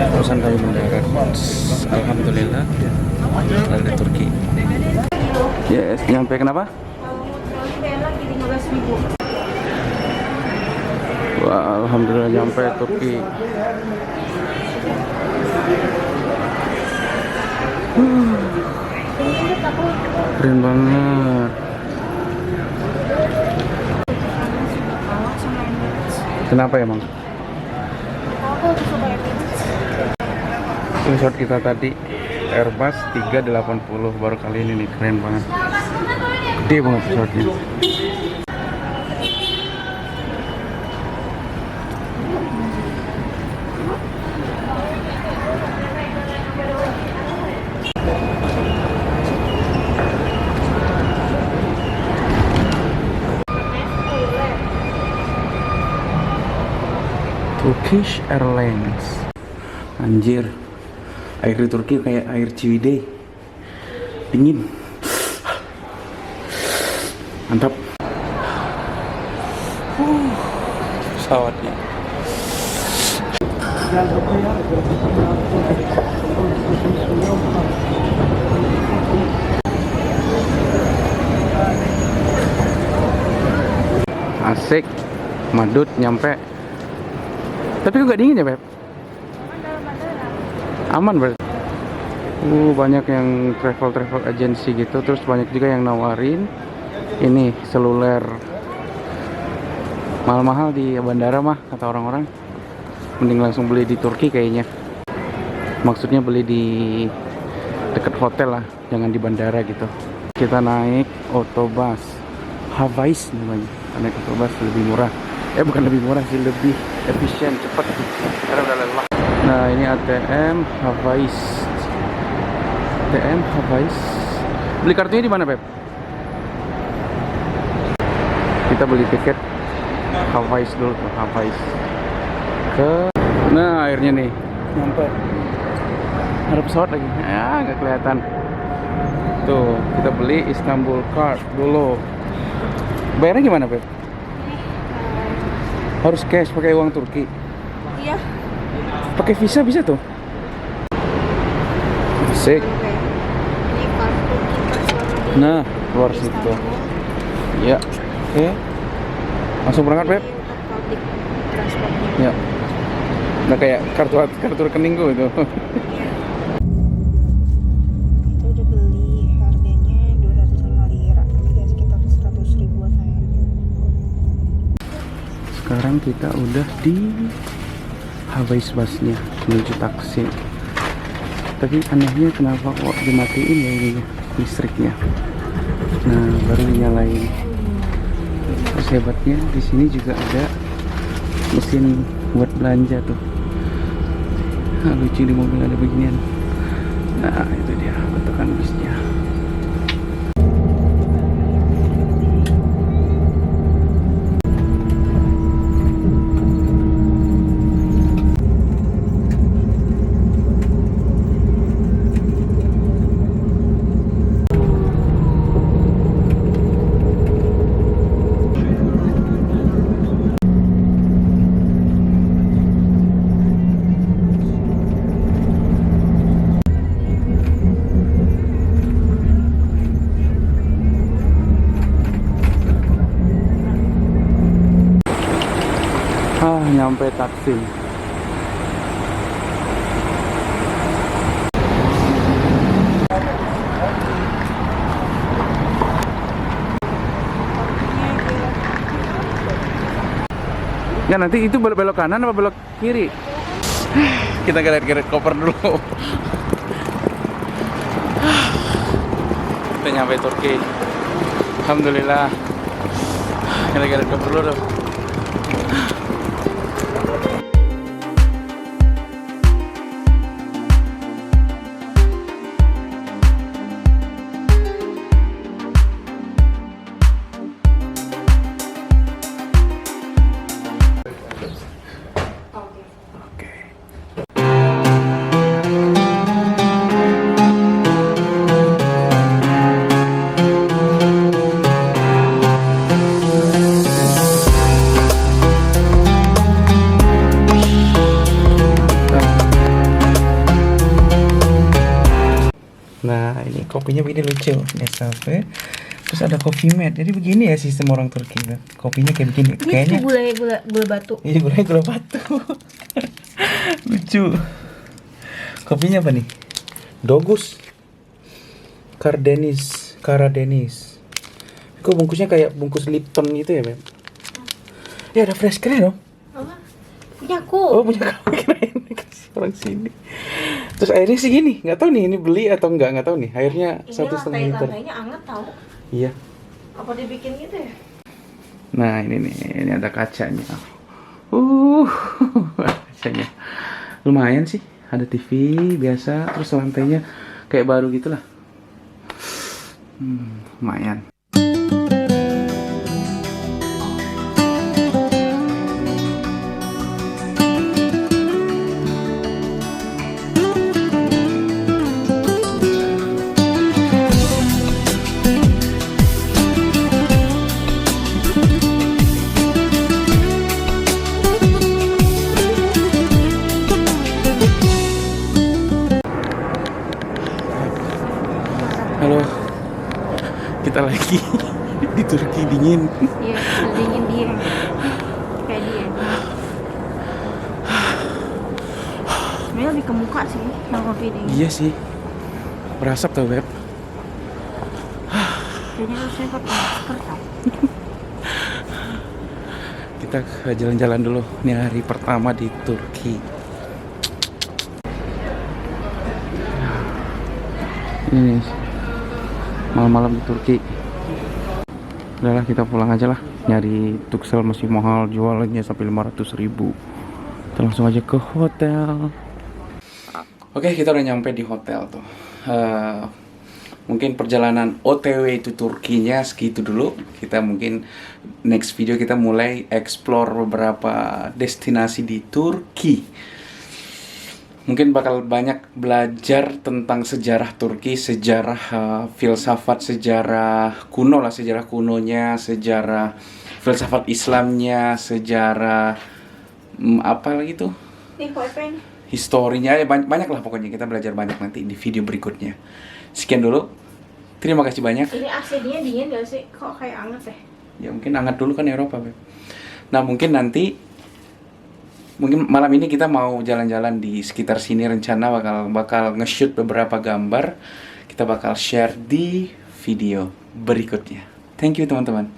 Perusahaan kami mendarat, alhamdulillah dari Turki. Yes, nyampe kenapa? Wah, alhamdulillah nyampe Turki. Keren banget. Kenapa emang? Resort kita tadi Airbus 380 baru kali ini nih, keren banget. Gede banget resortnya. Turkish Airlines. Anjir, air di Turki kayak air Ciwidey, dingin, mantap. Pesawatnya asik, madut nyampe. Tapi kok nggak dingin ya, Beb? Aman berarti. Banyak yang travel agency gitu, terus banyak juga yang nawarin ini seluler mahal-mahal di bandara mah, kata orang-orang. Mending langsung beli di Turki kayaknya. Maksudnya beli di dekat hotel lah, jangan di bandara gitu. Kita naik otobus Havais namanya. Naik otobus lebih murah. Bukan lebih murah sih, lebih efisien, cepat karena udah lelah. Nah, ini ATM Havais. ATM Havais. Beli kartunya di mana, Beb? Kita beli tiket Havais dulu, Havais. Nah, akhirnya nih nyampe. Ada pesawat lagi. Ya, nggak kelihatan. Tuh, kita beli Istanbul Card dulu. Bayarnya gimana, Beb? Harus cash pakai uang Turki. Iya. Pakai visa bisa tuh. Asik. Ini kartu kita selama di Nah, keluar situ. Ya. Oke. Langsung berangkat, Beb. untuk public transport. Ya. Nah, kayak kartu rekeningku itu. Itu udah beli, harganya 205 lira. Ya sekitar 100 ribuan lah ya. Sekarang kita udah di Havais busnya menuju Taksim. Tapi anehnya kenapa kok dimatiin ya ini listriknya. Nah, baru dinyalain. Terus hebatnya di sini juga ada mesin buat belanja tuh. Lucu di mobil ada beginian. Nah, itu dia bentukan busnya. Nyampe Taksim. Nggak, nanti itu belok kanan apa belok kiri? Kita geret-geret koper dulu. Kita nyampe Turki. Alhamdulillah. Kita geret koper dulu dong. kopinya begini lucu, Nescafe. Terus ada coffee mate. Jadi begini ya sistem orang Turki, Beb. Kopinya kayak begini. Ini Kayaknya gula batu. iya, gula batu. Lucu. Kopinya apa nih? Dogus. Karadenis. Kok bungkusnya kayak bungkus Lipton gitu ya, Beb? Ya ada fresh cream dong. Apa? Punya aku. Oh, punya kamu, kirain kasih orang sini. Terus airnya segini, nggak tahu nih ini beli atau nggak tahu nih. Airnya Ini 1,5 liter. lantainya anget tau. Iya. Apa dibikin gitu ya? Nah ini nih, ini ada kacanya. Kacanya lumayan sih. Ada TV biasa, terus lantainya kayak baru gitulah. Lumayan. Halo, kita lagi di Turki dingin. Iya, dingin dia. Kayak dia. Sebenarnya lebih ke muka sih, yang kopi dingin. Iya sih, berasap tau, Beb. Kayaknya harusnya pakai masker tau. Kita jalan-jalan dulu. Ini hari pertama di Turki. Ini nih, malam-malam di Turki. Udahlah kita pulang aja lah. Nyari Tuksel masih mahal, jualannya sampai 500.000. Kita langsung aja ke hotel. Oke, kita udah nyampe di hotel tuh. Mungkin perjalanan OTW itu Turkinya segitu dulu. Kita mungkin next video kita mulai explore beberapa destinasi di Turki. Mungkin bakal banyak belajar tentang sejarah Turki, sejarah filsafat, sejarah kuno lah, sejarah kunonya, sejarah filsafat Islamnya, sejarah apa lagi tuh? Historinya, ya banyak lah pokoknya. Kita belajar banyak nanti di video berikutnya. Sekian dulu. Terima kasih banyak. Ini AC-nya dingin gak sih? Kok kayak anget ya? Ya mungkin hangat dulu kan Eropa, Beb. Nah mungkin malam ini kita mau jalan-jalan di sekitar sini, rencana bakal nge-shoot beberapa gambar. Kita bakal share di video berikutnya. Thank you teman-teman.